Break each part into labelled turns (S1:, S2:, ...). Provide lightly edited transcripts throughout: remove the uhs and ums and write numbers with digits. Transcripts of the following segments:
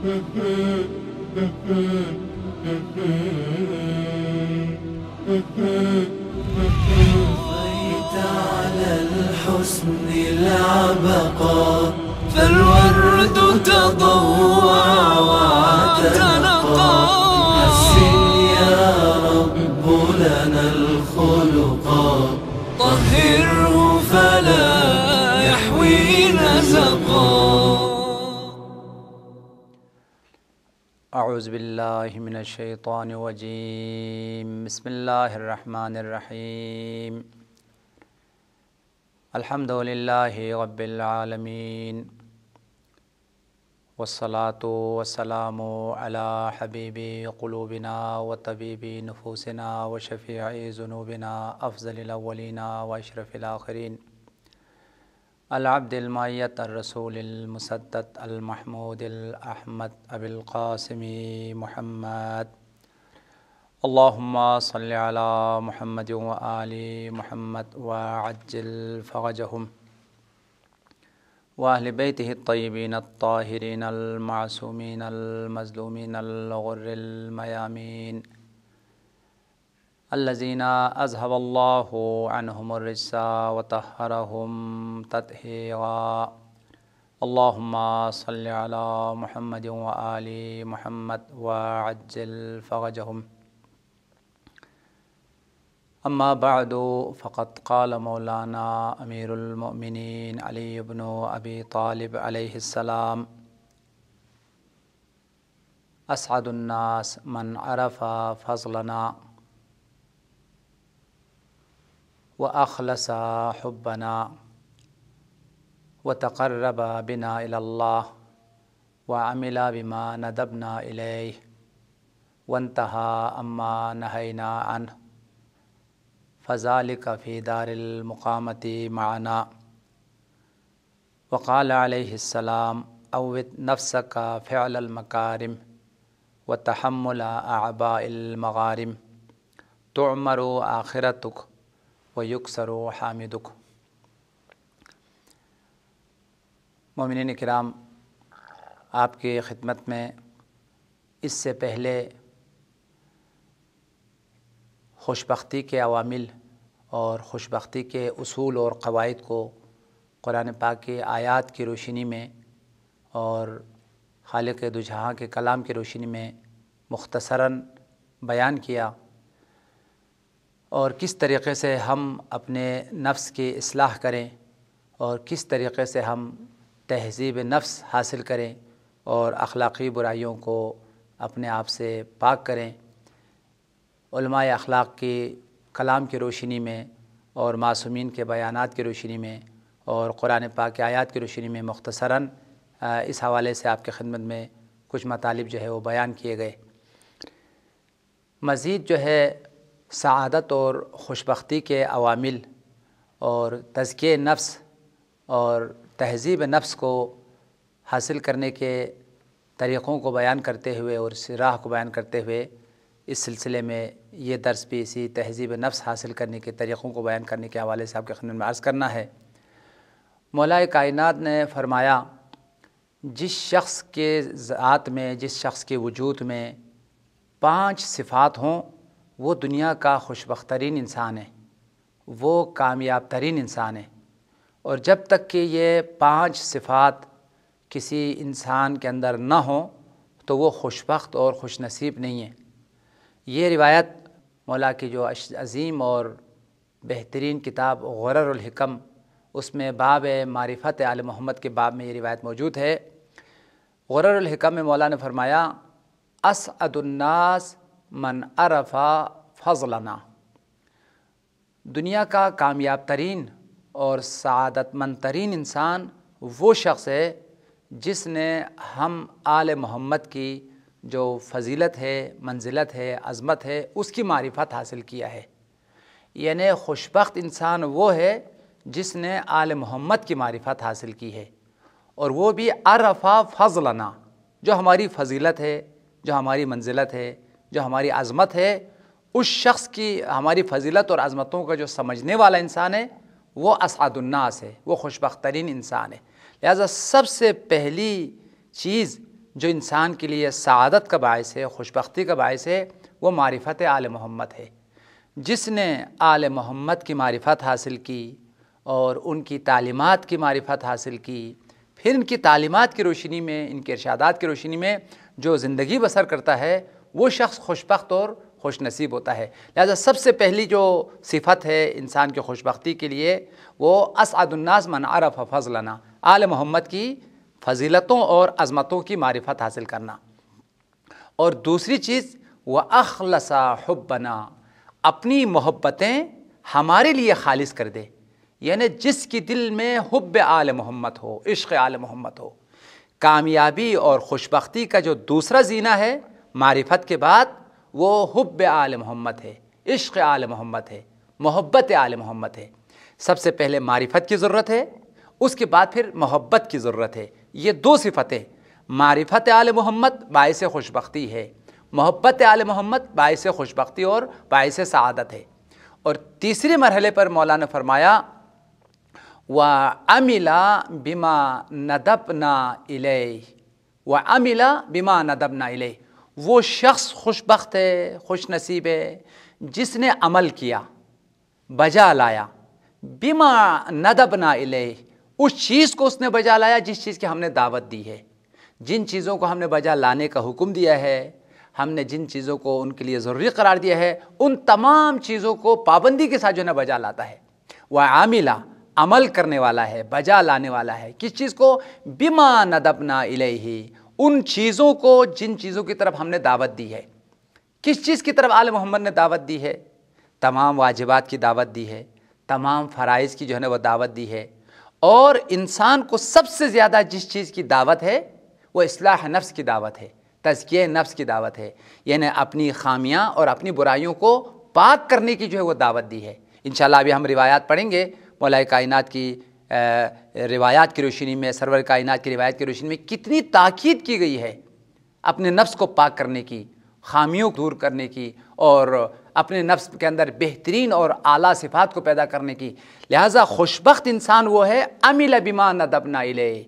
S1: طفيت على الحسن العبقى فالورد تضوع واعتنقا حسن يا رب لنا الخلقا طهره فلا يحوي نزقا.
S2: اعوذ باللہ من الشیطان الرجیم. بسم اللہ الرحمن الرحیم. الحمد للہ رب العالمین والصلاة والسلام علی حبیب قلوبنا وطبیب نفوسنا وشفیع ذنوبنا افضل الاولین واشرف الاخرین العبد المعیت الرسول المسدد المحمود الاحمد ابی القاسم محمد. اللہم صل علی محمد وآل محمد وعجل فرجہم واہل بیتہ الطیبین الطاہرین المعصومین المظلومین الغر المیامین الذین اذهب اللہ عنہم الرجس وطہرہم تطہیرا. اللہم صل علی محمد وآل محمد وعجل فرجہم. اما بعد فقد قال مولانا امیر المؤمنین علی بن ابی طالب علیہ السلام: اسعد الناس من عرف فضلنا وأخلص حبنا وتقرب بنا إلى الله وعمل بما ندبنا إليه وانتهى عما نهينا عنه فذلك في دار المقامة معنا. وقال عليه السلام: عود نفسك فعل المكارم وتحمل أعباء المغارم تعمر آخرتك وَيُكْسَرُ حَامِدُكُ. مومنین کرام، آپ کی خدمت میں اس سے پہلے خوشبختی کے عوامل اور خوشبختی کے اصول اور قواعد کو قرآن پاک کی آیات کی روشنی میں اور خالق دو جہاں کے کلام کی روشنی میں مختصراً بیان کیا، اور کس طریقے سے ہم اپنے نفس کی اصلاح کریں اور کس طریقے سے ہم تہذیب نفس حاصل کریں اور اخلاقی برائیوں کو اپنے آپ سے پاک کریں. علماء اخلاق کی کلام کی روشنی میں اور معصومین کے بیانات کی روشنی میں اور قرآن پاک کی آیات کی روشنی میں مختصراً اس حوالے سے آپ کی خدمت میں کچھ مطالب جو ہے وہ بیان کیے گئے. مزید جو ہے سعادت اور خوشبختی کے عوامل اور تزکیہ نفس اور تہذیب نفس کو حاصل کرنے کے طریقوں کو بیان کرتے ہوئے اور اس راہ کو بیان کرتے ہوئے اس سلسلے میں یہ درس بھی اسی تہذیب نفس حاصل کرنے کے طریقوں کو بیان کرنے کے حوالے سے آپ کے خدمت میں عرض کرنا ہے. مولا کائنات نے فرمایا: جس شخص کے ذات میں، جس شخص کے وجود میں 5 صفات ہوں وہ دنیا کا خوشبخت ترین انسان ہے، وہ کامیاب ترین انسان ہے. اور جب تک کہ یہ 5 صفات کسی انسان کے اندر نہ ہوں تو وہ خوشبخت اور خوش نصیب نہیں ہے. یہ روایت مولا کی جو عظیم اور بہترین کتاب غرر الحکم، اس میں باب معرفت آل محمد کے باب میں یہ روایت موجود ہے. غرر الحکم میں مولا نے فرمایا: اسعد الناس من عرف فضلنا. دنیا کا کامیاب ترین اور سعادت مند ترین انسان وہ شخص ہے جس نے ہم آل محمد کی جو فضیلت ہے، منزلت ہے، عظمت ہے، اس کی معرفت حاصل کیا ہے. یعنی خوشبخت انسان وہ ہے جس نے آل محمد کی معرفت حاصل کی ہے، اور وہ بھی عرف فضلنا، جو ہماری فضیلت ہے، جو ہماری منزلت ہے، جو ہماری عظمت ہے، اس شخص کی ہماری فضیلت اور عظمتوں کا جو سمجھنے والا انسان ہے وہ اسعد الناس ہے، وہ خوشبخت ترین انسان ہے. لہذا سب سے پہلی چیز جو انسان کے لیے سعادت کا باعث ہے، خوشبختی کا باعث ہے، وہ معرفت آل محمد ہے۔ جس نے آل محمد کی معرفت حاصل کی اور ان کی تعلیمات کی معرفت حاصل کی، پھر ان کی تعلیمات کی روشنی میں، ان کے ارشادات کی روشنی میں جو زندگی بسر کرتا ہے، وہ شخص خوشبخت اور خوش نصیب ہوتا ہے۔ لہذا سب سے پہلی جو صفت ہے انسان کی خوشبختی کے لیے، وہ اسعد الناس من عرف فضلنا، آل محمد کی فضیلتوں اور عظمتوں کی معرفت حاصل کرنا۔ اور دوسری چیز وَأَخْلَصَ حُبَّنَا، اپنی محبتیں ہمارے لیے خالص کر دے، یعنی جس کی دل میں حب آل محمد ہو، عشق آل محمد ہو۔ کامیابی اور خوشبختی کا جو دوسرا زینہ ہے معرفت کے بعد، وہ حب آل محمد ہے، عشق آل محمد ہے، محبت آل محمد ہے۔ سب سے پہلے معرفت کی ضرورت ہے، اس کے بعد پھر محبت کی ضرورت ہے۔ یہ دو صفتیں، معرفت آل محمد باعث خوشبختی ہے، محبت آل محمد باعث خوشبختی اور باعث سعادت ہے۔ اور تیسرے مرحلے پر مولانا فرمایا وَعَمِلَ بِمَا نَدَبْنَا إِلَيْهِ، وَعَمِلَ بِمَا نَدَبْنَا إِلَيْهِ، وہ شخص خوشبخت ہے، خوش نصیب ہے جس نے عمل کیا، بجا لایا، بِمَا نَدَبْنَا إِلَيْهِ، اس چیز کو اس نے بجا لایا جس چیز کی ہم نے دعوت دی ہے۔ جن چیزوں کو ہم نے بجا لانے کا حکم دیا ہے، ہم نے جن چیزوں کو ان کے لیے ضروری قرار دیا ہے، ان تمام چیزوں کو پابندی کے ساتھ جو ہے بجا لاتا ہے۔ وَعَامِلَ، عمل کرنے والا ہے، بجا لانے والا ہے، کس چیز کو؟ بِمَا نَدَبْنَا إِلَيْهِ، ان چیزوں کو جن چیزوں کی طرف ہم نے دعوت دی ہے۔ کس چیز کی طرف آل محمد نے دعوت دی ہے؟ تمام واجبات کی دعوت دی ہے، تمام فرائض کی جو ہے وہ دعوت دی ہے، اور انسان کو سب سے زیادہ جس چیز کی دعوت ہے وہ اصلاح نفس کی دعوت ہے، تزکیہ نفس کی دعوت ہے، یعنی اپنی خامیاں اور اپنی برائیوں کو پاک کرنے کی جو ہے وہ دعوت دی ہے۔ انشاءاللہ ابھی ہم روایات پڑھیں گے، مولا کائنات کی روایات کی روشنی میں، سرور کائنات کی روایت کی روشنی میں کتنی تاکید کی گئی ہے اپنے نفس کو پاک کرنے کی، خامیوں کو دور کرنے کی، اور اپنے نفس کے اندر بہترین اور اعلیٰ صفات کو پیدا کرنے کی۔ لہٰذا خوشبخت انسان وہ ہے عمل بما ندبنا الیہ،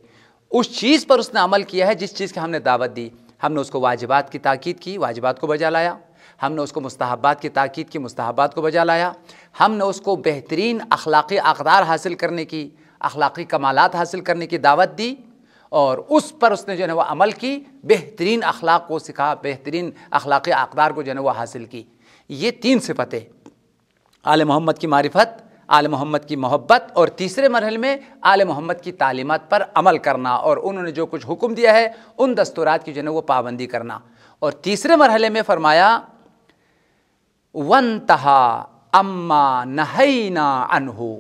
S2: اس چیز پر اس نے عمل کیا ہے جس چیز کی ہم نے دعوت دی۔ ہم نے اس کو واجبات کی تاکید کی، واجبات کو بجا لایا، ہم نے اس کو مستحبات کی تاکید کی، مستحبات کو بجا لایا، ہم نے اس کو بہترین اخلاقی اقدار حاصل کرنے کی، اخلاقی کمالات حاصل کرنے کی دعوت دی، اور اس پر اس نے جو ہے وہ عمل کی، بہترین اخلاق کو سکھا، بہترین اخلاقی اقدار کو جو ہے وہ حاصل کی۔ یہ تین صفتیں، آل محمد کی معرفت، آل محمد کی محبت، اور تیسرے مرحلے میں آل محمد کی تعلیمات پر عمل کرنا، اور انہوں نے جو کچھ حکم دیا ہے ان دستورات کی جو ہے وہ پابندی کرنا۔ اور تیسرے مرحلے میں فرمایا وَانْتَهَا أَمَّا نَهَيْنَا عَنْهُ،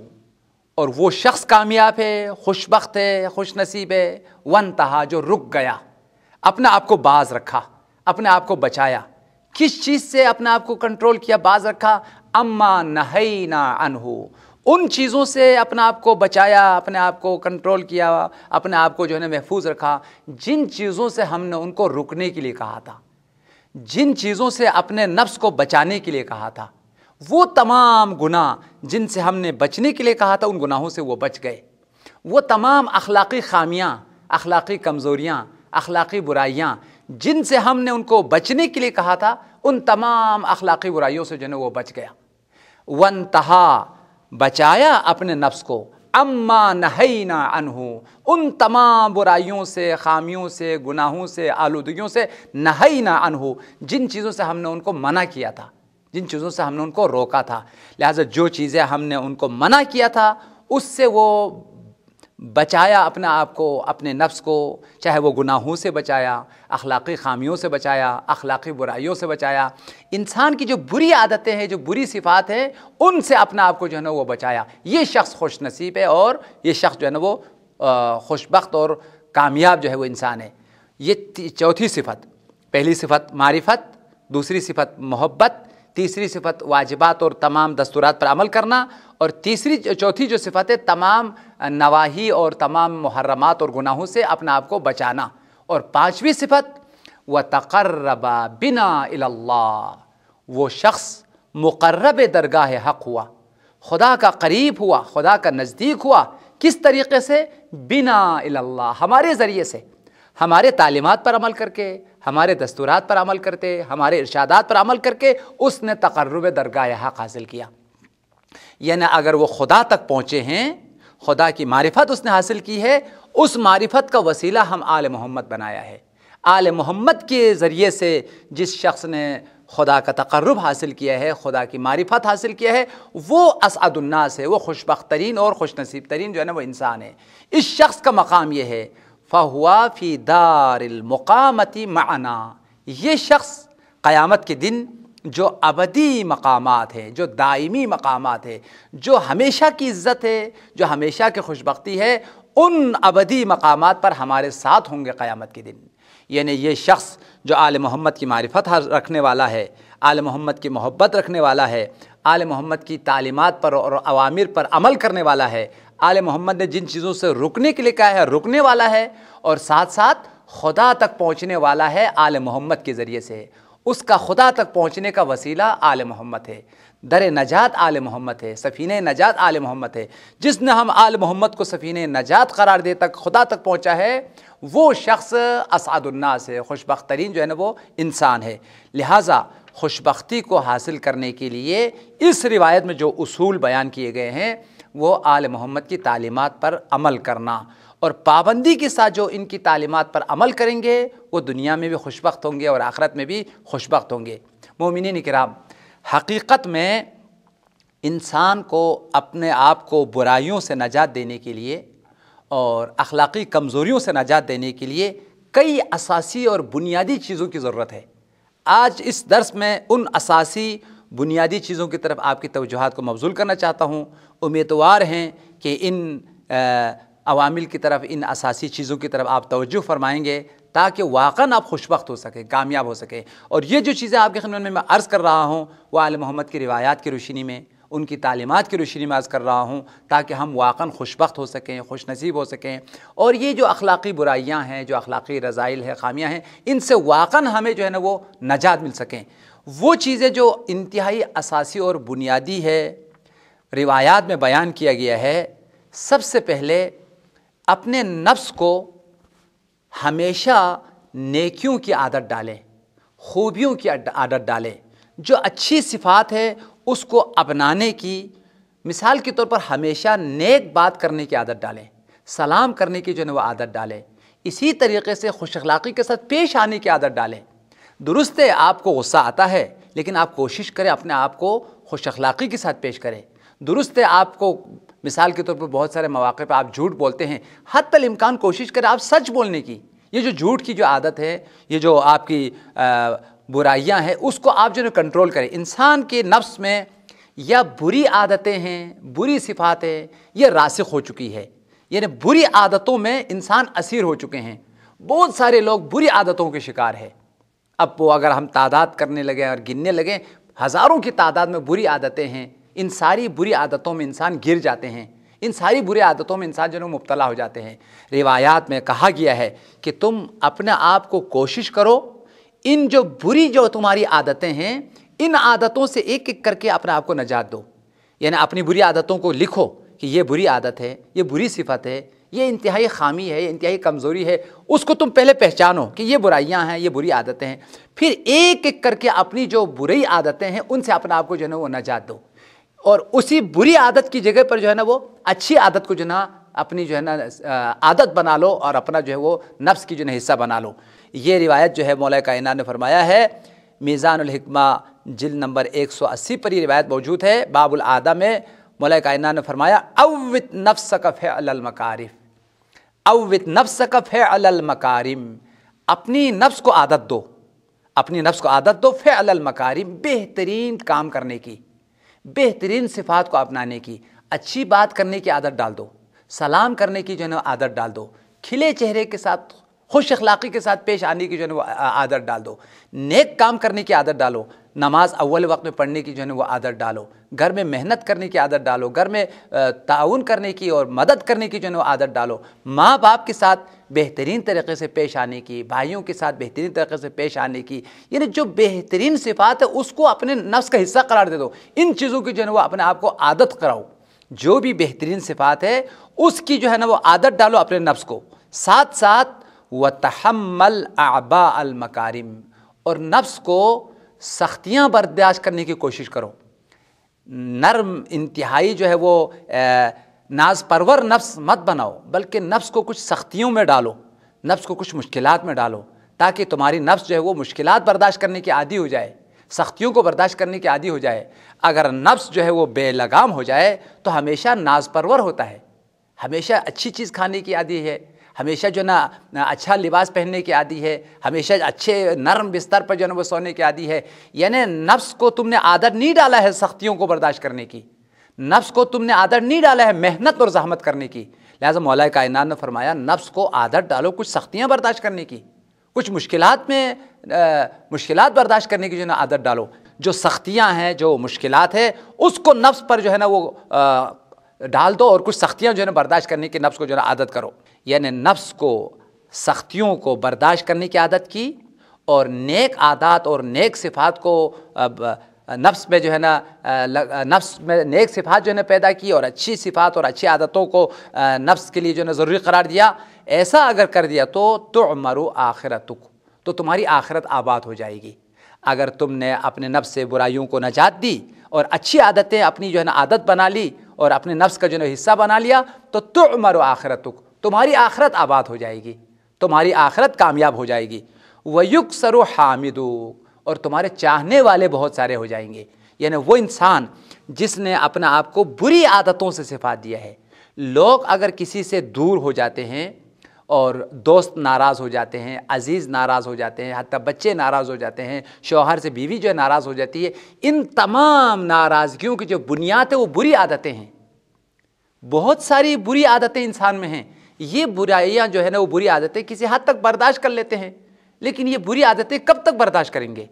S2: اور وہ شخص کامیاب ہے، خوشبخت ہے، خوش نصیب ہے، وَانْتَهَا، جو رک گیا، اپنے آپ کو باز رکھا، اپنے آپ کو بچایا۔ کس چیز سے اپنے آپ کو کنٹرول کیا، باز رکھا؟ اما نہینا عنہ، ان چیزوں سے اپنے آپ کو بچایا، اپنے آپ کو کنٹرول کیا، اپنے آپ کو جو ہے نا محفوظ رکھا، جن چیزوں سے ہم نے ان کو رکنے کے لیے کہا تھا، جن چیزوں سے اپنے نفس کو بچانے کے لیے کہا تھا، وہ تمام گناہ جن سے ہم نے بچنے کے لیے کہا تھا، ان گناہوں سے وہ بچ گئے۔ وہ تمام اخلاقی خامیاں، اخلاقی کمزوریاں، اخلاقی برائیاں جن سے ہم نے ان کو بچنے کے لیے کہا تھا، ان تمام اخلاقی برائیوں سے جو ہے وہ بچ گیا۔ وانتہا، بچایا اپنے نفس کو، اما نہینا عنہ، ان تمام برائیوں سے، خامیوں سے، گناہوں سے، آلودگیوں سے، نہینا عنہ، جن چیزوں سے ہم نے ان کو منع کیا تھا، جن چیزوں سے ہم نے ان کو روکا تھا۔ لہٰذا جو چیزیں ہم نے ان کو منع کیا تھا، اس سے وہ بچایا اپنے آپ کو، اپنے نفس کو، چاہے وہ گناہوں سے بچایا، اخلاقی خامیوں سے بچایا، اخلاقی برائیوں سے بچایا، انسان کی جو بری عادتیں ہیں، جو بری صفات ہیں، ان سے اپنے آپ کو جو ہے نا وہ بچایا۔ یہ شخص خوش نصیب ہے، اور یہ شخص جو ہے نا وہ خوشبخت اور کامیاب جو ہے وہ انسان ہے۔ یہ چوتھی صفت، پہلی صفت معرفت، دوسری صفت محبت، تیسری صفت واجبات اور تمام دستورات پر عمل کرنا، اور چوتھی جو صفت ہے تمام نواہی اور تمام محرمات اور گناہوں سے اپنے آپ کو بچانا، اور پانچویں صفت وَتَقَرَّبَ بِنَا إِلَى اللَّهِ، وہ شخص مقرب درگاہ حق ہوا، خدا کا قریب ہوا، خدا کا نزدیک ہوا۔ کس طریقے سے؟ بِنَا إِلَى اللَّهِ، ہمارے ذریعے سے۔ ہمارے تعلیمات پر عمل کر کے، ہمارے دستورات پر عمل کرتے، ہمارے ارشادات پر عمل کر کے اس نے تقرب درگاہ حق حاصل کیا۔ یعنی اگر وہ خدا تک پہنچے ہیں، خدا کی معرفت اس نے حاصل کی ہے، اس معرفت کا وسیلہ ہم آل محمد بنایا ہے۔ آل محمد کے ذریعے سے جس شخص نے خدا کا تقرب حاصل کیا ہے، خدا کی معرفت حاصل کیا ہے، وہ اسعد الناس ہے، وہ خوش بخت ترین اور خوش نصیب ترین جو ہے نا وہ انسان ہے۔ اس شخص کا مقام یہ ہے فَهُوَ فِي دَارِ الْمُقَامَةِ مَعَنَا، یہ شخص قیامت کے دن جو ابدی مقامات ہے، جو دائمی مقامات ہے، جو ہمیشہ کی عزت ہے، جو ہمیشہ کی خوش بختی ہے، ان ابدی مقامات پر ہمارے ساتھ ہوں گے قیامت کے دن۔ یعنی یہ شخص جو آل محمد کی معرفت رکھنے والا ہے، آل محمد کی محبت رکھنے والا ہے، آل محمد کی تعلیمات پر اور اوامر پر عمل کرنے والا ہے، آل محمد نے جن چیزوں سے رکنے کے لیے کہا ہے رکنے والا ہے، اور ساتھ ساتھ خدا تک پہنچنے والا ہے آل محمد کے ذریعے سے۔ اس کا خدا تک پہنچنے کا وسیلہ آل محمد ہے، در نجات آل محمد ہے، سفینہ نجات آل محمد ہے۔ جس نے ہم آل محمد کو سفینہ نجات قرار دے تک خدا تک پہنچا ہے، وہ شخص اسعد الناس ہے، خوش بخت ترین جو ہے نا وہ انسان ہے۔ لہٰذا خوش بختی کو حاصل کرنے کے لیے اس روایت میں جو اصول بیان کیے گئے ہیں وہ آل محمد کی تعلیمات پر عمل کرنا، اور پابندی کے ساتھ جو ان کی تعلیمات پر عمل کریں گے وہ دنیا میں بھی خوش بخت ہوں گے اور آخرت میں بھی خوش بخت ہوں گے۔ مومنین کرام، حقیقت میں انسان کو اپنے آپ کو برائیوں سے نجات دینے کے لیے اور اخلاقی کمزوریوں سے نجات دینے کے لیے کئی اساسی اور بنیادی چیزوں کی ضرورت ہے۔ آج اس درس میں ان اساسی بنیادی چیزوں کی طرف آپ کی توجہات کو مبذول کرنا چاہتا ہوں۔ امیدوار ہیں کہ ان عوامل کی طرف، ان اساسی چیزوں کی طرف آپ توجہ فرمائیں گے تاکہ واقعاً آپ خوش بخت ہو سکیں، کامیاب ہو سکیں۔ اور یہ جو چیزیں آپ کے خدمت میں عرض کر رہا ہوں وہ آل محمد کی روایات کی روشنی میں، ان کی تعلیمات کی روشنی میں عرض کر رہا ہوں تاکہ ہم واقعاً خوش بخت ہو سکیں، خوش نصیب ہو سکیں، اور یہ جو اخلاقی برائیاں ہیں، جو اخلاقی رذائل ہیں، خامیاں ہیں، ان سے واقعاً ہمیں جو ہے نا وہ نجات مل سکیں۔ وہ چیزیں جو انتہائی اساسی اور بنیادی ہے، روایات میں بیان کیا گیا ہے۔ سب سے پہلے اپنے نفس کو ہمیشہ نیکیوں کی عادت ڈالیں، خوبیوں کی عادت ڈالیں، جو اچھی صفات ہے اس کو اپنانے کی، مثال کے طور پر ہمیشہ نیک بات کرنے کی عادت ڈالیں، سلام کرنے کی جو ہے وہ عادت ڈالیں، اسی طریقے سے خوش اخلاقی کے ساتھ پیش آنے کی عادت ڈالیں۔ درست ہے آپ کو غصہ آتا ہے، لیکن آپ کوشش کریں اپنے آپ کو خوش اخلاقی کے ساتھ پیش کریں۔ درست ہے آپ کو مثال کے طور پر بہت سارے مواقع پہ آپ جھوٹ بولتے ہیں، حتی الامکان کوشش کریں آپ سچ بولنے کی۔ یہ جو جھوٹ کی جو عادت ہے، یہ جو آپ کی برائیاں ہیں، اس کو آپ جو ہے کنٹرول کریں۔ انسان کے نفس میں یا بری عادتیں ہیں، بری صفات ہیں، یہ راسخ ہو چکی ہے، یعنی بری عادتوں میں انسان اسیر ہو چکے ہیں۔ بہت سارے لوگ بری عادتوں کے شکار ہیں۔ اب وہ اگر ہم تعداد کرنے لگیں اور گننے لگیں، ہزاروں کی تعداد میں بری عادتیں ہیں۔ ان ساری بری عادتوں میں انسان گر جاتے ہیں، ان ساری بری عادتوں میں انسان جو ہے مبتلا ہو جاتے ہیں۔ روایات میں کہا گیا ہے کہ تم اپنے آپ کو کوشش کرو، ان جو بری جو تمہاری عادتیں ہیں، ان عادتوں سے ایک ایک کر کے اپنے آپ کو نجات دو۔ یعنی اپنی بری عادتوں کو لکھو کہ یہ بری عادت ہے، یہ بری صفت ہے، یہ انتہائی خامی ہے، یہ انتہائی کمزوری ہے، اس کو تم پہلے پہچانو کہ یہ برائیاں ہیں، یہ بری عادتیں ہیں، پھر ایک ایک کر کے اپنی جو بری عادتیں ہیں ان سے اپنے آپ کو جو ہے نا وہ نجات دو، اور اسی بری عادت کی جگہ پر جو ہے نا وہ اچھی عادت کو جو ہے نا اپنی جو ہے نا عادت بنا لو اور اپنا جو ہے وہ نفس کی جو ہے حصہ بنا لو۔ یہ روایت جو ہے مولا کائنات نے فرمایا ہے، میزان الحکمہ جلد نمبر 180 پر یہ روایت موجود ہے۔ باب العادہ میں مولا کائنات نے فرمایا اوت نفسک فعل المکارم، اوت نفسک فعل المکارم، اپنی نفس کو عادت دو، اپنی نفس کو عادت دو فعل المکارم، بہترین کام کرنے کی، بہترین صفات کو اپنانے کی، اچھی بات کرنے کی عادت ڈال دو، سلام کرنے کی جو ہے نا عادت ڈال دو، کھلے چہرے کے ساتھ خوش اخلاقی کے ساتھ پیش آنے کی جو ہے نا وہ عادت ڈال دو، نیک کام کرنے کی عادت ڈالو، نماز اول وقت میں پڑھنے کی جو ہے نا وہ عادت ڈالو، گھر میں محنت کرنے کی عادت ڈالو، گھر میں تعاون کرنے کی اور مدد کرنے کی جو ہے نا وہ عادت ڈالو، ماں باپ کے ساتھ بہترین طریقے سے پیش آنے کی، بھائیوں کے ساتھ بہترین طریقے سے پیش آنے کی، یعنی جو بہترین صفات ہے اس کو اپنے نفس کا حصہ قرار دے دو، ان چیزوں کی جو ہے نا وہ اپنے آپ کو عادت کراؤ، جو بھی بہترین صفات ہے اس کی جو ہے نا وہ عادت ڈالو اپنے نفس کو، ساتھ ساتھ وتحمل اعباء المکارم، اور نفس کو سختیاں برداشت کرنے کی کوشش کرو. نرم انتہائی جو ہے وہ ناز پرور نفس مت بناؤ، بلکہ نفس کو کچھ سختیوں میں ڈالو، نفس کو کچھ مشکلات میں ڈالو، تاکہ تمہاری نفس جو ہے وہ مشکلات برداشت کرنے کی عادی ہو جائے، سختیوں کو برداشت کرنے کی عادی ہو جائے. اگر نفس جو ہے وہ بے لگام ہو جائے تو ہمیشہ ناز پرور ہوتا ہے، ہمیشہ اچھی چیز کھانے کی عادی ہے، ہمیشہ جو ہے نا اچھا لباس پہننے کی عادی ہے، ہمیشہ اچھے نرم بستر پر جو ہے وہ سونے کی عادی ہے. یعنی نفس کو تم نے عادت نہیں ڈالا ہے سختیوں کو برداشت کرنے کی، نفس کو تم نے عادت نہیں ڈالا ہے محنت اور زحمت کرنے کی. لہٰذا مولا کائنات نے فرمایا نفس کو عادت ڈالو کچھ سختیاں برداشت کرنے کی، کچھ مشکلات برداشت کرنے کی جو ہے نا عادت ڈالو. جو سختیاں ہیں، جو مشکلات ہے، اس کو نفس پر جو ہے نا وہ ڈال دو، اور کچھ سختیاں جو ہے نا برداشت کرنے کی نفس کو جو ہے نا عادت کرو. یعنی نفس کو سختیوں کو برداشت کرنے کی عادت کی، اور نیک عادات اور نیک صفات کو نفس میں جو ہے نا نفس میں نیک صفات جو ہے نا پیدا کی، اور اچھی صفات اور اچھی عادتوں کو نفس کے لیے جو ہے نا ضروری قرار دیا. ایسا اگر کر دیا تو تعمر آخرتک، تو تمہاری آخرت آباد ہو جائے گی. اگر تم نے اپنے نفس سے برائیوں کو نجات دی اور اچھی عادتیں اپنی جو ہے نا عادت بنا لی اور اپنے نفس کا جو ہے نا حصہ بنا لیا، تو تعمر آخرتک، تمہاری آخرت آباد ہو جائے گی، تمہاری آخرت کامیاب ہو جائے گی. وَيُكْسَرُ حَامِدُوك، اور تمہارے چاہنے والے بہت سارے ہو جائیں گے. یعنی وہ انسان جس نے اپنا آپ کو بری عادتوں سے صفات دیا ہے. لوگ اگر کسی سے دور ہو جاتے ہیں، اور دوست ناراض ہو جاتے ہیں، عزیز ناراض ہو جاتے ہیں، حتیٰ بچے ناراض ہو جاتے ہیں، شوہر سے بیوی جو ہے ناراض ہو جاتی ہے، ان تمام ناراضگیوں کی جو بنیاد ہے وہ بری عادتیں ہیں. بہت ساری بری عادتیں انسان میں ہیں. یہ برائیاں جو ہے نا وہ بری عادتیں کسی حد تک برداشت کر لیتے ہیں، لیکن یہ بری عادتیں کب تک برداشت کریں گے؟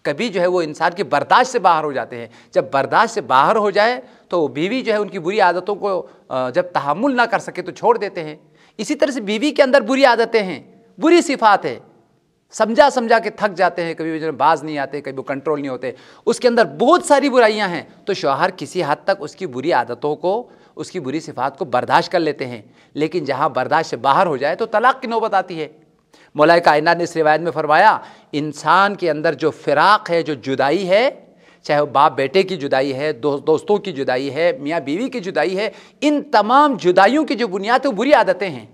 S2: کبھی جو ہے وہ انسان کی برداشت سے باہر ہو جاتے ہیں. جب برداشت سے باہر ہو جائے تو بیوی جو ہے ان کی بری عادتوں کو جب تحمل نہ کر سکے تو چھوڑ دیتے ہیں. اسی طرح سے بیوی کے اندر بری عادتیں ہیں، بری صفات ہے، سمجھا کے تھک جاتے ہیں، کبھی جو باز نہیں آتے، کبھی وہ کنٹرول نہیں ہوتے، اس کے اندر بہت ساری برائیاں ہیں. تو شوہر کسی حد تک اس کی بری عادتوں کو، اس کی بری صفات کو برداشت کر لیتے ہیں، لیکن جہاں برداشت سے باہر ہو جائے تو طلاق کی نوبت آتی ہے. مولا کائنات نے اس روایت میں فرمایا انسان کے اندر جو فراق ہے، جو جدائی ہے، چاہے وہ باپ بیٹے کی جدائی ہے، دوستوں کی جدائی ہے، میاں بیوی کی جدائی ہے، ان تمام جدائیوں کی جو بنیاد ہے وہ بری عادتیں ہیں.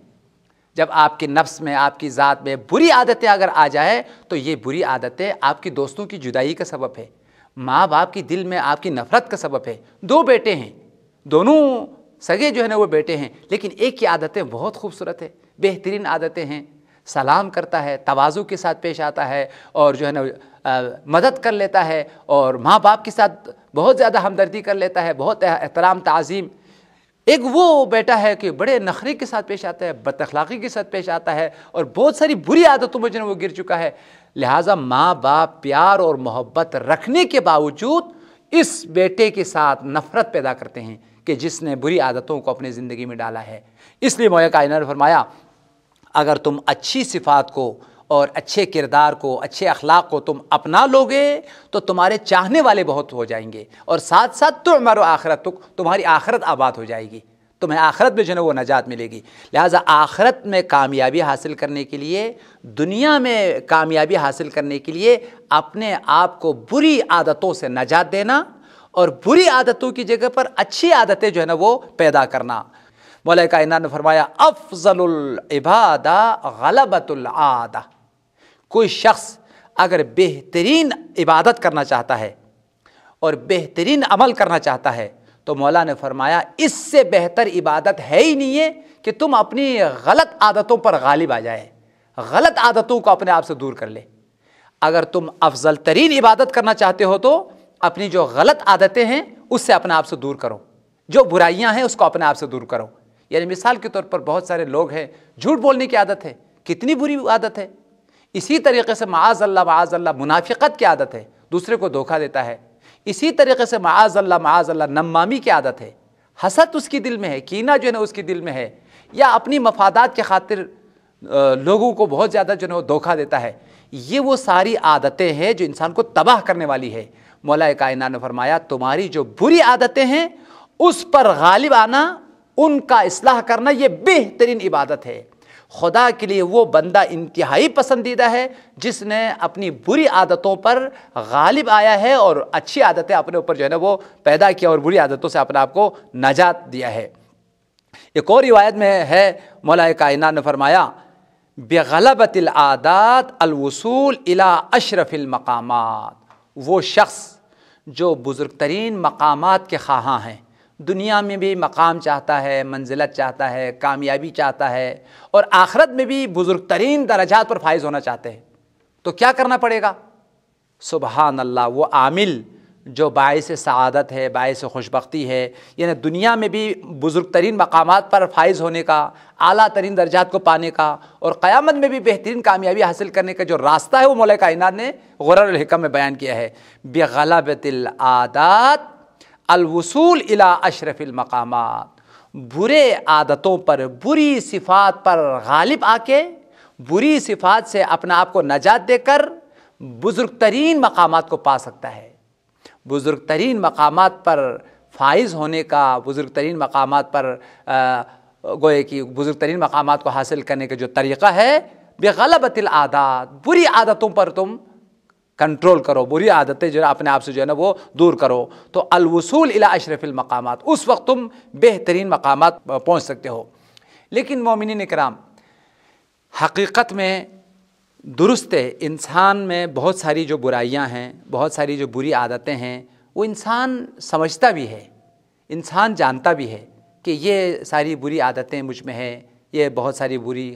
S2: جب آپ کے نفس میں، آپ کی ذات میں بری عادتیں اگر آ جائے تو یہ بری عادتیں آپ کی دوستوں کی جدائی کا سبب ہے، ماں باپ کی دل میں آپ کی نفرت کا سبب ہے. دو بیٹے ہیں، دونوں سگے جو ہے نا وہ بیٹے ہیں، لیکن ایک کی عادتیں بہت خوبصورت ہے، بہترین عادتیں ہیں، سلام کرتا ہے، تواضع کے ساتھ پیش آتا ہے، اور جو ہے نا مدد کر لیتا ہے، اور ماں باپ کے ساتھ بہت زیادہ ہمدردی کر لیتا ہے، بہت احترام تعظیم. ایک وہ بیٹا ہے کہ بڑے نخرے کے ساتھ پیش آتا ہے، بد اخلاقی کے ساتھ پیش آتا ہے، اور بہت ساری بری عادتوں میں جو ہے وہ گر چکا ہے. لہٰذا ماں باپ پیار اور محبت رکھنے کے باوجود اس بیٹے کے ساتھ نفرت پیدا کرتے ہیں کہ جس نے بری عادتوں کو اپنی زندگی میں ڈالا ہے. اس لیے مولا کائنات نے فرمایا اگر تم اچھی صفات کو اور اچھے کردار کو، اچھے اخلاق کو تم اپنا لوگے تو تمہارے چاہنے والے بہت ہو جائیں گے، اور ساتھ ساتھ تعمر آخرتک، تمہاری آخرت آباد ہو جائے گی، تمہیں آخرت میں جو ہے وہ نجات ملے گی. لہٰذا آخرت میں کامیابی حاصل کرنے کے لیے، دنیا میں کامیابی حاصل کرنے کے لیے اپنے آپ کو بری عادتوں سے نجات دینا، اور بری عادتوں کی جگہ پر اچھی عادتیں جو ہے نا وہ پیدا کرنا. مولا کائنات نے فرمایا افضل العبادہ غلبۃ العادہ. کوئی شخص اگر بہترین عبادت کرنا چاہتا ہے اور بہترین عمل کرنا چاہتا ہے تو مولا نے فرمایا اس سے بہتر عبادت ہے ہی نہیں ہے کہ تم اپنی غلط عادتوں پر غالب آ جائے، غلط عادتوں کو اپنے آپ سے دور کر لے. اگر تم افضل ترین عبادت کرنا چاہتے ہو تو اپنی جو غلط عادتیں ہیں اس سے اپنے آپ سے دور کرو، جو برائیاں ہیں اس کو اپنے آپ سے دور کرو. یعنی مثال کے طور پر بہت سارے لوگ ہیں جھوٹ بولنے کی عادت ہے، کتنی بری عادت ہے. اسی طریقے سے معاذ اللہ منافقت کی عادت ہے، دوسرے کو دھوکہ دیتا ہے. اسی طریقے سے معاذ اللہ نمامی کی عادت ہے، حسد اس کی دل میں ہے، کینہ جو ہے نا اس کی دل میں ہے، یا اپنی مفادات کے خاطر لوگوں کو بہت زیادہ جو ہے وہ دھوکہ دیتا ہے. یہ وہ ساری عادتیں ہیں جو انسان کو تباہ کرنے والی ہے. مولا کائنات نے فرمایا تمہاری جو بری عادتیں ہیں اس پر غالب آنا، ان کا اصلاح کرنا، یہ بہترین عبادت ہے. خدا کے لیے وہ بندہ انتہائی پسندیدہ ہے جس نے اپنی بری عادتوں پر غالب آیا ہے اور اچھی عادتیں اپنے اوپر جو ہے نا وہ پیدا کیا اور بری عادتوں سے اپنے آپ کو نجات دیا ہے۔ ایک اور روایت میں ہے، مولا کائنات نے فرمایا بغلبۃ العادات الوصول الی اشرف المقامات، وہ شخص جو بزرگ ترین مقامات کے خواہاں ہیں، دنیا میں بھی مقام چاہتا ہے، منزلت چاہتا ہے، کامیابی چاہتا ہے، اور آخرت میں بھی بزرگ ترین درجات پر فائز ہونا چاہتے ہیں، تو کیا کرنا پڑے گا؟ سبحان اللہ، وہ عامل جو باعث سعادت ہے، باعث خوشبختی ہے، یعنی دنیا میں بھی بزرگ ترین مقامات پر فائز ہونے کا، اعلیٰ ترین درجات کو پانے کا، اور قیامت میں بھی بہترین کامیابی حاصل کرنے کا جو راستہ ہے وہ مولا کائنات نے غرر الحکم میں بیان کیا ہے۔ بغلبۃ العادات الوصول الی اشرف المقامات، برے عادتوں پر، بری صفات پر غالب آ کے، بری صفات سے اپنا آپ کو نجات دے کر بزرگ ترین مقامات کو پا سکتا ہے۔ بزرگ ترین مقامات پر فائز ہونے کا، بزرگ ترین مقامات پر گوئے کہ بزرگ ترین مقامات کو حاصل کرنے کا جو طریقہ ہے، بغلبۃ العادات، بری عادتوں پر تم کنٹرول کرو، بری عادتیں جو ہے اپنے آپ سے جو ہے نا وہ دور کرو، تو الوصول الی اشرف المقامات، اس وقت تم بہترین مقامات پہنچ سکتے ہو۔ لیکن مومنین کرام، حقیقت میں درست ہے، انسان میں بہت ساری جو برائیاں ہیں، بہت ساری جو بری عادتیں ہیں، وہ انسان سمجھتا بھی ہے، انسان جانتا بھی ہے کہ یہ ساری بری عادتیں مجھ میں ہیں، یہ بہت ساری بری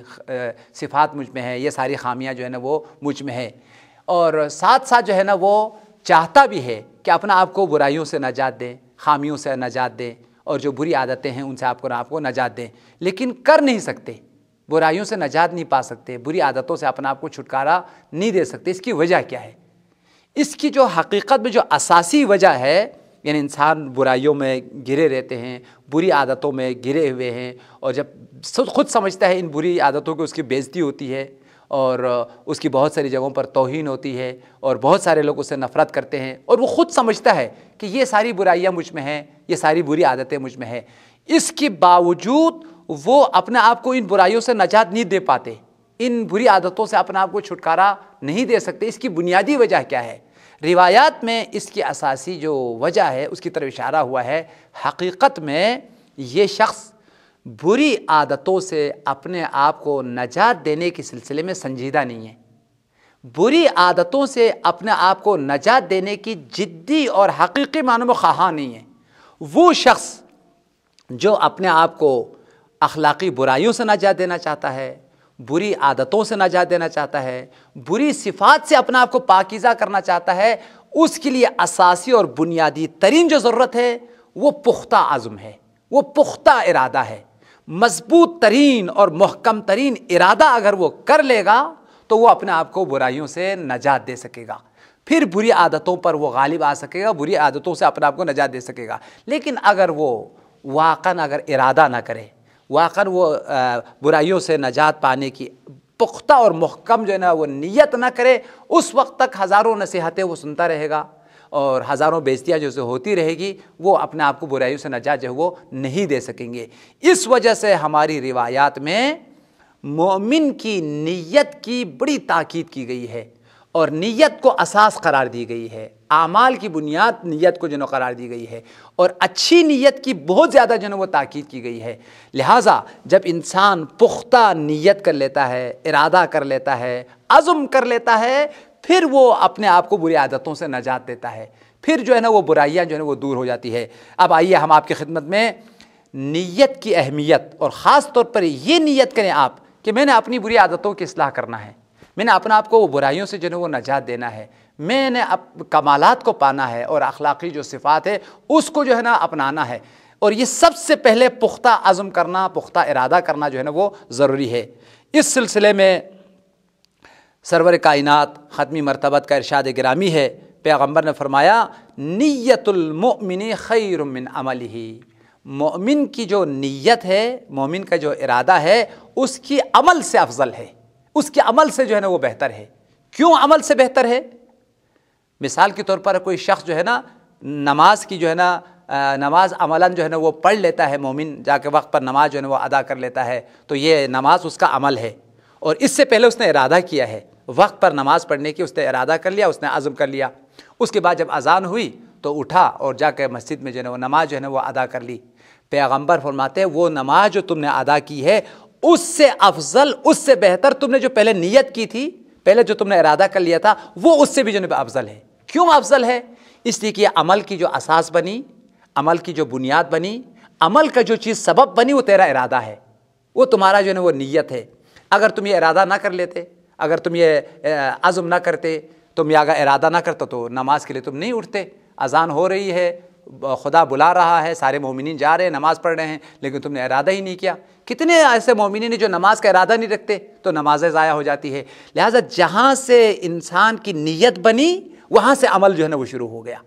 S2: صفات مجھ میں ہیں، یہ ساری خامیاں جو ہے نا وہ مجھ میں ہے، اور ساتھ ساتھ جو ہے نا وہ چاہتا بھی ہے کہ اپنا آپ کو برائیوں سے نجات دیں، خامیوں سے نجات دیں، اور جو بری عادتیں ہیں ان سے آپ کو نجات دیں، لیکن کر نہیں سکتے، برائیوں سے نجات نہیں پا سکتے، بری عادتوں سے اپنا آپ کو چھٹکارا نہیں دے سکتے۔ اس کی وجہ کیا ہے؟ اس کی جو حقیقت میں جو اساسی وجہ ہے، یعنی انسان برائیوں میں گرے رہتے ہیں، بری عادتوں میں گرے ہوئے ہیں، اور جب خود سمجھتا ہے ان بری عادتوں کی اس کی بےزتی ہوتی ہے، اور اس کی بہت ساری جگہوں پر توہین ہوتی ہے، اور بہت سارے لوگ اس سے نفرت کرتے ہیں، اور وہ خود سمجھتا ہے کہ یہ ساری برائیاں مجھ میں ہیں، یہ ساری بری عادتیں مجھ میں ہیں، اس کے باوجود وہ اپنے آپ کو ان برائیوں سے نجات نہیں دے پاتے، ان بری عادتوں سے اپنے آپ کو چھٹکارا نہیں دے سکتے۔ اس کی بنیادی وجہ کیا ہے؟ روایات میں اس کی اساسی جو وجہ ہے اس کی طرف اشارہ ہوا ہے۔ حقیقت میں یہ شخص بری عادتوں سے اپنے آپ کو نجات دینے کے سلسلے میں سنجیدہ نہیں ہے، بری عادتوں سے اپنے آپ کو نجات دینے کی جدی اور حقیقی معنوں میں خواہاں نہیں ہے۔ وہ شخص جو اپنے آپ کو اخلاقی برائیوں سے نجات دینا چاہتا ہے، بری عادتوں سے نجات دینا چاہتا ہے، بری صفات سے اپنا آپ کو پاکیزہ کرنا چاہتا ہے، اس کے لیے اساسی اور بنیادی ترین جو ضرورت ہے وہ پختہ عزم ہے، وہ پختہ ارادہ ہے۔ مضبوط ترین اور محکم ترین ارادہ اگر وہ کر لے گا تو وہ اپنے آپ کو برائیوں سے نجات دے سکے گا، پھر بری عادتوں پر وہ غالب آ سکے گا، بری عادتوں سے اپنے آپ کو نجات دے سکے گا۔ لیکن اگر وہ واقعاً اگر ارادہ نہ کرے، واقعاً وہ برائیوں سے نجات پانے کی پختہ اور محکم جو ہے نا وہ نیت نہ کرے، اس وقت تک ہزاروں نصیحتیں وہ سنتا رہے گا اور ہزاروں بےزتیاں جو سے ہوتی رہے گی، وہ اپنے آپ کو برائیوں سے نجات جو ہے وہ نہیں دے سکیں گے۔ اس وجہ سے ہماری روایات میں مومن کی نیت کی بڑی تاکید کی گئی ہے، اور نیت کو اساس قرار دی گئی ہے، اعمال کی بنیاد نیت کو جنہوں قرار دی گئی ہے، اور اچھی نیت کی بہت زیادہ جنہوں وہ تاکید کی گئی ہے۔ لہٰذا جب انسان پختہ نیت کر لیتا ہے، ارادہ کر لیتا ہے، عزم کر لیتا ہے، پھر وہ اپنے آپ کو بری عادتوں سے نجات دیتا ہے، پھر جو ہے نا وہ برائیاں جو ہے نا وہ دور ہو جاتی ہے۔ اب آئیے ہم آپ کی خدمت میں نیت کی اہمیت، اور خاص طور پر یہ نیت کریں آپ کہ میں نے اپنی بری عادتوں کی اصلاح کرنا ہے، میں نے اپنے آپ کو وہ برائیوں سے جو ہے وہ نجات دینا ہے، میں نے کمالات کو پانا ہے، اور اخلاقی جو صفات ہے اس کو جو ہے نا اپنانا ہے، اور یہ سب سے پہلے پختہ عزم کرنا، پختہ ارادہ کرنا جو ہے نا وہ ضروری ہے۔ اس سلسلے میں سرور کائنات ختمی مرتبت کا ارشاد گرامی ہے، پیغمبر نے فرمایا نیت المؤمن خیر من عملہ، مومن کی جو نیت ہے، مومن کا جو ارادہ ہے، اس کی عمل سے افضل ہے، اس کے عمل سے جو ہے نا وہ بہتر ہے۔ کیوں عمل سے بہتر ہے؟ مثال کے طور پر کوئی شخص جو ہے نا نماز کی جو ہے نا نماز عملاً جو ہے نا وہ پڑھ لیتا ہے مومن، جا کے وقت پر نماز جو ہے نا وہ ادا کر لیتا ہے، تو یہ نماز اس کا عمل ہے، اور اس سے پہلے اس نے ارادہ کیا ہے وقت پر نماز پڑھنے کی، اس نے ارادہ کر لیا، اس نے عزم کر لیا، اس کے بعد جب اذان ہوئی تو اٹھا اور جا کے مسجد میں جو ہے نا وہ نماز جو ہے نا وہ ادا کر لی۔ پیغمبر فرماتے ہیں وہ نماز جو تم نے ادا کی ہے اس سے افضل، اس سے بہتر تم نے جو پہلے نیت کی تھی، پہلے جو تم نے ارادہ کر لیا تھا، وہ اس سے بھی جو ہے افضل ہے۔ کیوں افضل ہے؟ اس لیے کہ عمل کی جو اساس بنی، عمل کی جو بنیاد بنی، عمل کا جو چیز سبب بنی، وہ تیرا ارادہ ہے، وہ تمہارا جو ہے نا وہ نیت ہے۔ اگر تم یہ ارادہ نہ کر لیتے، اگر تم یہ عزم نہ کرتے، تم یہ اگر ارادہ نہ کرتے تو نماز کے لیے تم نہیں اٹھتے۔ اذان ہو رہی ہے، خدا بلا رہا ہے، سارے مومنین جا رہے ہیں، نماز پڑھ رہے ہیں، لیکن تم نے ارادہ ہی نہیں کیا۔ کتنے ایسے مومنین ہیں جو نماز کا ارادہ نہیں رکھتے تو نمازیں ضائع ہو جاتی ہے۔ لہٰذا جہاں سے انسان کی نیت بنی وہاں سے عمل جو ہے نا وہ شروع ہو گیا۔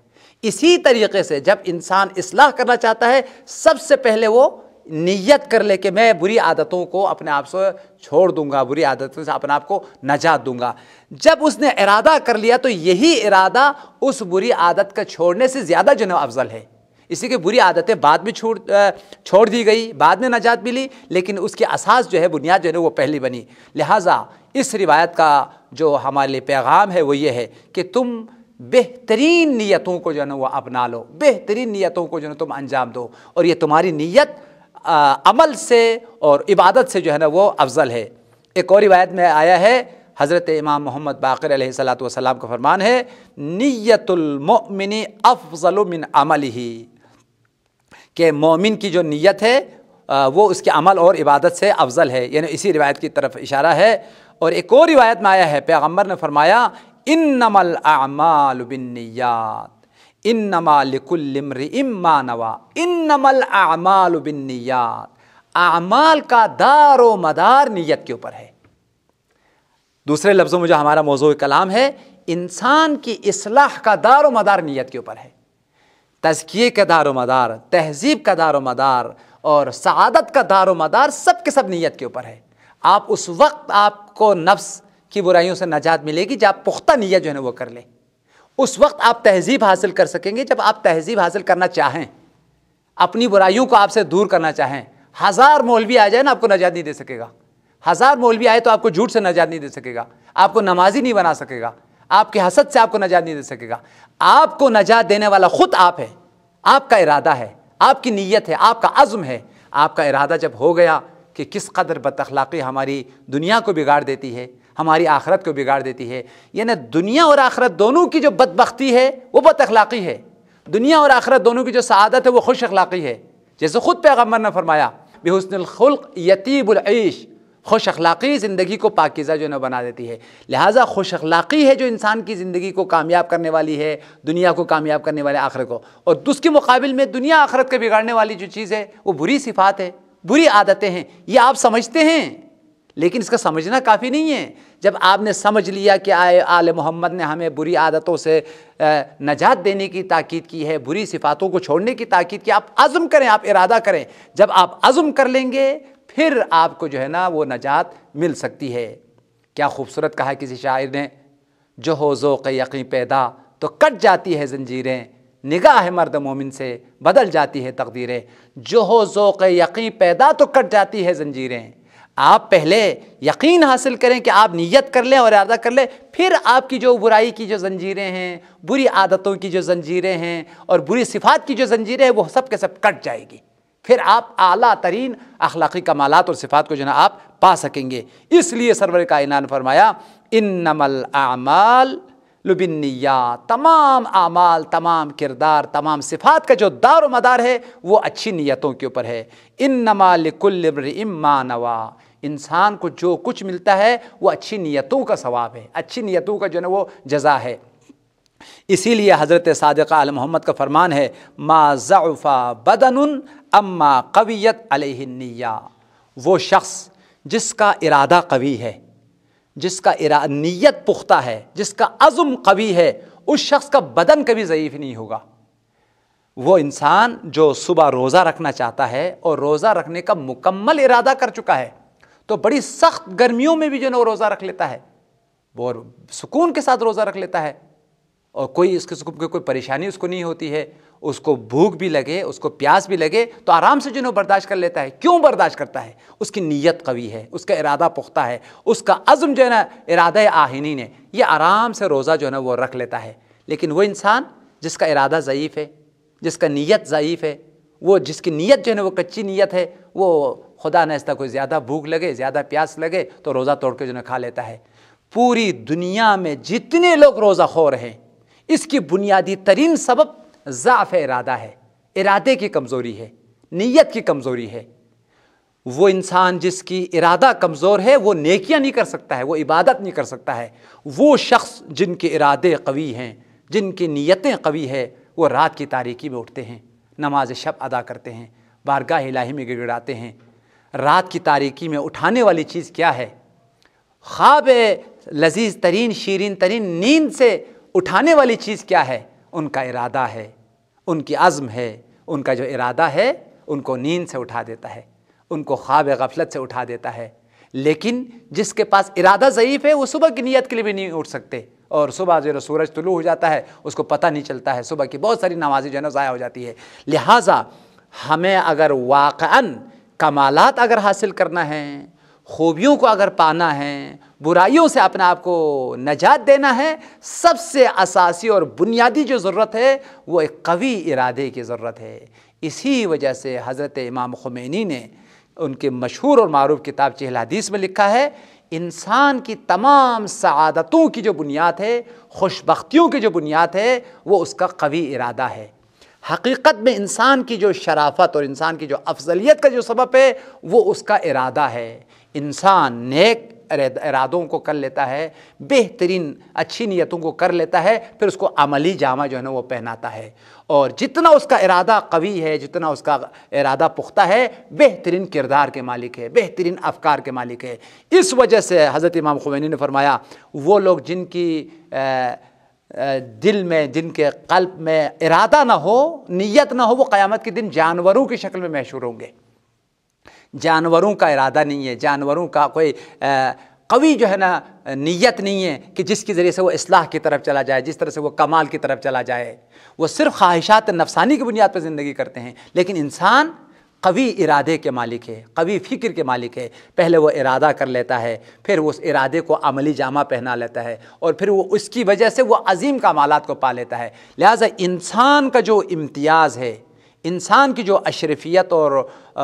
S2: اسی طریقے سے جب انسان اصلاح کرنا چاہتا ہے، سب سے پہلے وہ نیت کر لے کہ میں بری عادتوں کو اپنے آپ سے چھوڑ دوں گا، بری عادتوں سے اپنے آپ کو نجات دوں گا۔ جب اس نے ارادہ کر لیا تو یہی ارادہ اس بری عادت کا چھوڑنے سے زیادہ جو ہے افضل ہے۔ اسی کے بری عادتیں بعد میں چھوڑ دی گئی، بعد میں نجات ملی، لیکن اس کی اساس جو ہے، بنیاد جو ہے وہ پہلی بنی۔ لہٰذا اس روایت کا جو ہمارے لیے پیغام ہے وہ یہ ہے کہ تم بہترین نیتوں کو جو ہے نا وہ اپنا لو، بہترین نیتوں کو جو ہے نا تم انجام دو، اور یہ تمہاری نیت عمل سے اور عبادت سے جو ہے نا وہ افضل ہے۔ ایک اور روایت میں آیا ہے، حضرت امام محمد باقر علیہ الصلوۃ والسلام کا فرمان ہے، نیت المؤمن افضل من عملہ، کہ مومن کی جو نیت ہے وہ اس کے عمل اور عبادت سے افضل ہے، یعنی اسی روایت کی طرف اشارہ ہے۔ اور ایک اور روایت میں آیا ہے، پیغمبر نے فرمایا انما الاعمال بالنیات انما لکل امرئ ما نوی، انما الاعمال بالنیات، اعمال کا دار و مدار نیت کے اوپر ہے۔ دوسرے لفظوں میں جو ہمارا موضوع کلام ہے، انسان کی اصلاح کا دار و مدار نیت کے اوپر ہے، تزکیے کا دار و مدار، تہذیب کا دار و مدار اور سعادت کا دار و مدار سب کے سب نیت کے اوپر ہے۔ آپ اس وقت آپ کو نفس کی برائیوں سے نجات ملے گی جب آپ پختہ نیت جو ہے نا وہ کر لیں، اس وقت آپ تہذیب حاصل کر سکیں گے جب آپ تہذیب حاصل کرنا چاہیں، اپنی برائیوں کو آپ سے دور کرنا چاہیں۔ ہزار مولوی آ جائے نا آپ کو نجات نہیں دے سکے گا، ہزار مولوی آئے تو آپ کو جھوٹ سے نجات نہیں دے سکے گا، آپ کو نمازی نہیں بنا سکے گا، آپ کے حسد سے آپ کو نجات نہیں دے سکے گا۔ آپ کو نجات دینے والا خود آپ ہے، آپ کا ارادہ ہے، آپ کی نیت ہے، آپ کا عزم ہے۔ آپ کا ارادہ جب ہو گیا کہ کس قدر بد اخلاقی ہماری دنیا کو بگاڑ دیتی ہے، ہماری آخرت کو بگاڑ دیتی ہے، یعنی دنیا اور آخرت دونوں کی جو بدبختی ہے وہ بد اخلاقی ہے، دنیا اور آخرت دونوں کی جو سعادت ہے وہ خوش اخلاقی ہے۔ جیسے خود پیغمبر نے فرمایا بحسن الخلق یطیب العیش، خوش اخلاقی زندگی کو پاکیزہ جو ہے بنا دیتی ہے۔ لہٰذا خوش اخلاقی ہے جو انسان کی زندگی کو کامیاب کرنے والی ہے، دنیا کو کامیاب کرنے والے آخرت کو، اور اس کے مقابل میں دنیا آخرت کے بگاڑنے والی جو چیز ہے وہ بری صفات ہے، بری عادتیں ہیں۔ یہ آپ سمجھتے ہیں لیکن اس کا سمجھنا کافی نہیں ہے۔ جب آپ نے سمجھ لیا کہ آل محمد نے ہمیں بری عادتوں سے نجات دینے کی تاکید کی ہے، بری صفاتوں کو چھوڑنے کی تاکید کی، آپ عزم کریں، آپ ارادہ کریں۔ جب آپ عزم کر لیں گے پھر آپ کو جو ہے نا وہ نجات مل سکتی ہے۔ کیا خوبصورت کہا کسی شاعر نے، جو ہو ذوق یقین پیدا تو کٹ جاتی ہے زنجیریں، نگاہ مرد مومن سے بدل جاتی ہے تقدیریں۔ جو ہو ذوق یقین پیدا تو کٹ جاتی ہے زنجیریں۔ آپ پہلے یقین حاصل کریں کہ آپ نیت کر لیں اور ارادہ کر لیں، پھر آپ کی جو برائی کی جو زنجیریں ہیں، بری عادتوں کی جو زنجیریں ہیں اور بری صفات کی جو زنجیریں ہیں وہ سب کے سب کٹ جائے گی، پھر آپ اعلیٰ ترین اخلاقی کمالات اور صفات کو جو ہے نا آپ پا سکیں گے۔ اس لیے سرور کائنات نے فرمایا انما الاعمال بالنیات، تمام اعمال، تمام کردار، تمام صفات کا جو دار و مدار ہے وہ اچھی نیتوں کے اوپر ہے۔ انما لکل امرئ ما نوی، انسان کو جو کچھ ملتا ہے وہ اچھی نیتوں کا ثواب ہے، اچھی نیتوں کا جو ہے نا وہ جزا ہے۔ اسی لیے حضرت صادقہ آل محمد کا فرمان ہے ما ضعف بدن اما قویت علیہ النیہ، وہ شخص جس کا ارادہ قوی ہے، جس کا نیت پختہ ہے، جس کا عزم قوی ہے، اس شخص کا بدن کبھی ضعیف نہیں ہوگا۔ وہ انسان جو صبح روزہ رکھنا چاہتا ہے اور روزہ رکھنے کا مکمل ارادہ کر چکا ہے تو بڑی سخت گرمیوں میں بھی جو ہے وہ روزہ رکھ لیتا ہے، وہ سکون کے ساتھ روزہ رکھ لیتا ہے، اور کوئی اس کے کوئی پریشانی اس کو نہیں ہوتی ہے، اس کو بھوک بھی لگے، اس کو پیاس بھی لگے تو آرام سے جو ہے برداشت کر لیتا ہے۔ کیوں برداشت کرتا ہے؟ اس کی نیت قوی ہے، اس کا ارادہ پختہ ہے، اس کا عزم جو ہے نا ارادہ آہنین ہے، یہ آرام سے روزہ جو ہے نا وہ رکھ لیتا ہے۔ لیکن وہ انسان جس کا ارادہ ضعیف ہے، جس کا نیت ضعیف ہے، وہ جس کی نیت جو ہے نا وہ کچی نیت ہے، وہ خدا نخواستہ کوئی زیادہ بھوک لگے، زیادہ پیاس لگے تو روزہ توڑ کے جو ہے کھا لیتا ہے۔ پوری دنیا میں جتنے لوگ روزہ خور ہیں، اس کی بنیادی ترین سبب ضعف ارادہ ہے، ارادے کی کمزوری ہے، نیت کی کمزوری ہے۔ وہ انسان جس کی ارادہ کمزور ہے وہ نیکیاں نہیں کر سکتا ہے، وہ عبادت نہیں کر سکتا ہے۔ وہ شخص جن کے ارادے قوی ہیں، جن کی نیتیں قوی ہے، وہ رات کی تاریکی میں اٹھتے ہیں، نماز شب ادا کرتے ہیں، بارگاہ الہی میں گڑگڑاتے ہیں۔ رات کی تاریکی میں اٹھانے والی چیز کیا ہے؟ خواب لذیذ ترین، شیرین ترین نیند سے اٹھانے والی چیز کیا ہے؟ ان کا ارادہ ہے، ان کی عزم ہے۔ ان کا جو ارادہ ہے ان کو نیند سے اٹھا دیتا ہے، ان کو خواب غفلت سے اٹھا دیتا ہے۔ لیکن جس کے پاس ارادہ ضعیف ہے وہ صبح کی نیت کے لیے بھی نہیں اٹھ سکتے، اور صبح جو سورج طلوع ہو جاتا ہے اس کو پتہ نہیں چلتا ہے، صبح کی بہت ساری نمازیں جو ہے نا ضائع ہو جاتی ہے۔ لہٰذا ہمیں اگر واقعاً کمالات اگر حاصل کرنا ہے، خوبیوں کو اگر پانا ہے، برائیوں سے اپنے آپ کو نجات دینا ہے، سب سے اساسی اور بنیادی جو ضرورت ہے وہ ایک قوی ارادے کی ضرورت ہے۔ اسی وجہ سے حضرت امام خمینی نے ان کے مشہور اور معروف کتاب چہل حدیث میں لکھا ہے، انسان کی تمام سعادتوں کی جو بنیاد ہے، خوش بختیوں کی جو بنیاد ہے، وہ اس کا قوی ارادہ ہے۔ حقیقت میں انسان کی جو شرافت اور انسان کی جو افضلیت کا جو سبب ہے وہ اس کا ارادہ ہے۔ انسان نیک ارادوں کو کر لیتا ہے، بہترین اچھی نیتوں کو کر لیتا ہے، پھر اس کو عملی جامہ جو ہے نا وہ پہناتا ہے، اور جتنا اس کا ارادہ قوی ہے، جتنا اس کا ارادہ پختہ ہے، بہترین کردار کے مالک ہے، بہترین افکار کے مالک ہے۔ اس وجہ سے حضرت امام خمینی نے فرمایا وہ لوگ جن کی دل میں، جن کے قلب میں ارادہ نہ ہو، نیت نہ ہو، وہ قیامت کے دن جانوروں کی شکل میں محشور ہوں گے۔ جانوروں کا ارادہ نہیں ہے، جانوروں کا کوئی قوی جو ہے نا نیت نہیں ہے کہ جس کے ذریعے سے وہ اصلاح کی طرف چلا جائے، جس طرح سے وہ کمال کی طرف چلا جائے۔ وہ صرف خواہشات نفسانی کی بنیاد پر زندگی کرتے ہیں۔ لیکن انسان قوی ارادے کے مالک ہے، قوی فکر کے مالک ہے۔ پہلے وہ ارادہ کر لیتا ہے، پھر وہ اس ارادے کو عملی جامہ پہنا لیتا ہے، اور پھر وہ اس کی وجہ سے وہ عظیم کمالات کو پا لیتا ہے۔ لہٰذا انسان کا جو امتیاز ہے، انسان کی جو اشرفیت اور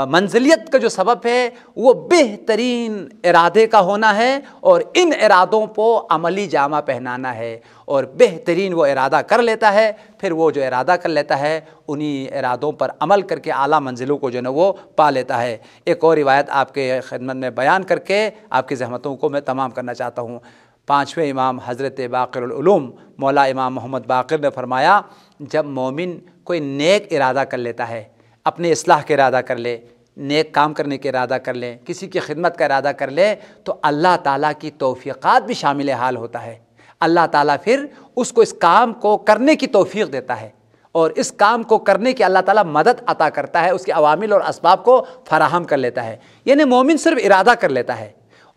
S2: منزلیت کا جو سبب ہے وہ بہترین ارادے کا ہونا ہے، اور ان ارادوں کو عملی جامہ پہنانا ہے، اور بہترین وہ ارادہ کر لیتا ہے، پھر وہ جو ارادہ کر لیتا ہے انہی ارادوں پر عمل کر کے اعلیٰ منزلوں کو جو ہے نا وہ پا لیتا ہے۔ ایک اور روایت آپ کے خدمت میں بیان کر کے آپ کی زحمتوں کو میں تمام کرنا چاہتا ہوں۔ پانچویں امام حضرت باقر العلوم مولا امام محمد باقر نے فرمایا، جب مومن کوئی نیک ارادہ کر لیتا ہے، اپنے اصلاح کا ارادہ کر لے، نیک کام کرنے کا ارادہ کر لے، کسی کی خدمت کا ارادہ کر لے، تو اللہ تعالیٰ کی توفیقات بھی شامل حال ہوتا ہے۔ اللہ تعالیٰ پھر اس کو اس کام کو کرنے کی توفیق دیتا ہے، اور اس کام کو کرنے کی اللہ تعالیٰ مدد عطا کرتا ہے، اس کے عوامل اور اسباب کو فراہم کر لیتا ہے۔ یعنی مومن صرف ارادہ کر لیتا ہے،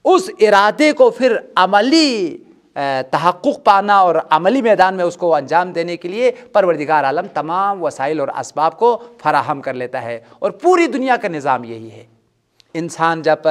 S2: اس ارادے کو پھر عملی تحقق پانا اور عملی میدان میں اس کو انجام دینے کے لیے پروردگار عالم تمام وسائل اور اسباب کو فراہم کر لیتا ہے، اور پوری دنیا کا نظام یہی ہے۔ انسان جب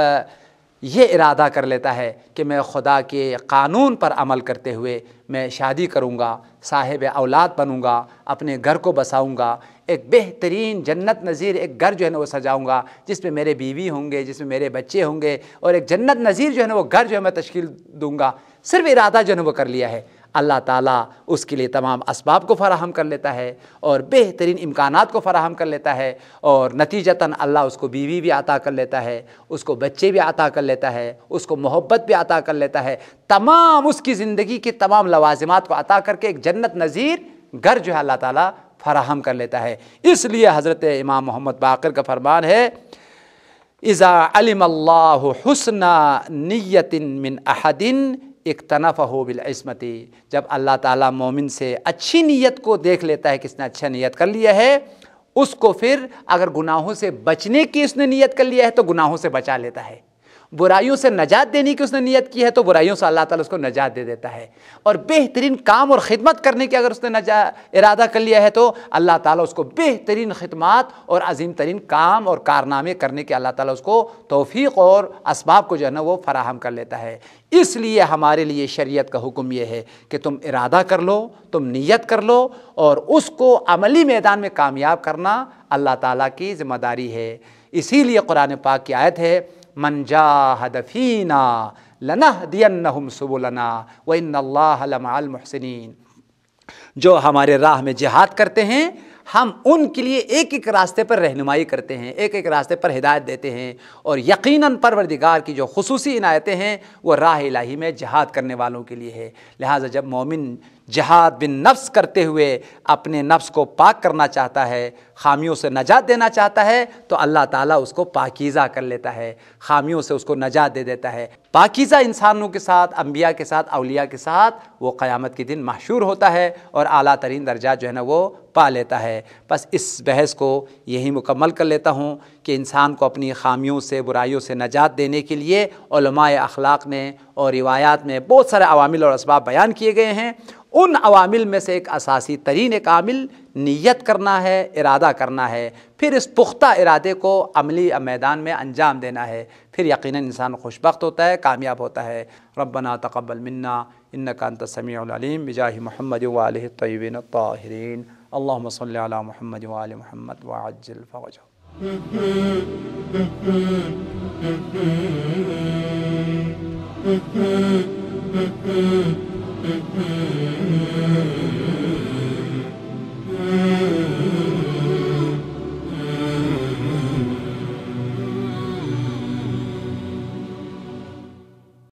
S2: یہ ارادہ کر لیتا ہے کہ میں خدا کے قانون پر عمل کرتے ہوئے میں شادی کروں گا، صاحب اولاد بنوں گا، اپنے گھر کو بساؤں گا، ایک بہترین جنت نظیر ایک گھر جو ہے نا وہ سجاؤں گا، جس میں میرے بیوی ہوں گے، جس میں میرے بچے ہوں گے، اور ایک جنت نظیر جو ہے نا وہ گھر جو ہے میں تشکیل دوں گا، صرف ارادہ جو ہے نا وہ کر لیا ہے، اللہ تعالیٰ اس کے لیے تمام اسباب کو فراہم کر لیتا ہے، اور بہترین امکانات کو فراہم کر لیتا ہے، اور نتیجتاً اللہ اس کو بیوی بھی عطا کر لیتا ہے، اس کو بچے بھی عطا کر لیتا ہے، اس کو محبت بھی عطا کر لیتا ہے، تمام اس کی زندگی کی تمام لوازمات کو عطا کر کے ایک جنت نظیر گھر جو ہے اللہ تعالیٰ فراہم کر لیتا ہے۔ اس لیے حضرت امام محمد باقر کا فرمان ہے، اذا علم اللہ حسن نیت من احد اکتنفہ بالعصمت، جب اللہ تعالیٰ مومن سے اچھی نیت کو دیکھ لیتا ہے کہ اس نے اچھا نیت کر لیا ہے، اس کو پھر اگر گناہوں سے بچنے کی اس نے نیت کر لیا ہے تو گناہوں سے بچا لیتا ہے۔ برائیوں سے نجات دینے کی اس نے نیت کی ہے تو برائیوں سے اللہ تعالیٰ اس کو نجات دے دیتا ہے، اور بہترین کام اور خدمت کرنے کی اگر اس نے ارادہ کر لیا ہے تو اللہ تعالیٰ اس کو بہترین خدمات اور عظیم ترین کام اور کارنامے کرنے کے اللہ تعالیٰ اس کو توفیق اور اسباب کو جو ہے نا وہ فراہم کر لیتا ہے۔ اس لیے ہمارے لیے شریعت کا حکم یہ ہے کہ تم ارادہ کر لو، تم نیت کر لو، اور اس کو عملی میدان میں کامیاب کرنا اللہ تعالیٰ کی ذمہ داری ہے۔ اسی لیے قرآن پاک کی آیت ہے من جاہد فینا لنہدینہم سبلنا وان اللہ لمع المحسنین، جو ہمارے راہ میں جہاد کرتے ہیں ہم ان کے لیے ایک ایک راستے پر رہنمائی کرتے ہیں، ایک ایک راستے پر ہدایت دیتے ہیں، اور یقیناً پروردگار کی جو خصوصی عنایتیں ہیں وہ راہ الہی میں جہاد کرنے والوں کے لیے ہے۔ لہٰذا جب مومن جہاد بن نفس کرتے ہوئے اپنے نفس کو پاک کرنا چاہتا ہے، خامیوں سے نجات دینا چاہتا ہے، تو اللہ تعالیٰ اس کو پاکیزہ کر لیتا ہے، خامیوں سے اس کو نجات دے دیتا ہے۔ پاکیزہ انسانوں کے ساتھ، انبیاء کے ساتھ، اولیاء کے ساتھ وہ قیامت کے دن محشور ہوتا ہے اور اعلیٰ ترین درجات جو ہے نا وہ پا لیتا ہے۔ بس اس بحث کو یہی مکمل کر لیتا ہوں کہ انسان کو اپنی خامیوں سے، برائیوں سے نجات دینے کے لیے علماء اخلاق نے اور روایات میں بہت سارے عوامل اور اسباب بیان کیے گئے ہیں۔ ان عوامل میں سے ایک اساسی ترین ایک عامل نیت کرنا ہے، ارادہ کرنا ہے، پھر اس پختہ ارادے کو عملی میدان میں انجام دینا ہے، پھر یقیناً انسان خوشبخت ہوتا ہے، کامیاب ہوتا ہے۔ ربنا تقبل منا انک انت السمیع العلیم بجاہ محمد وآلہ الطیبین الطاہرین، اللہم صل علی محمد وآل محمد وعجل فرجہ۔
S1: Mm-hmm.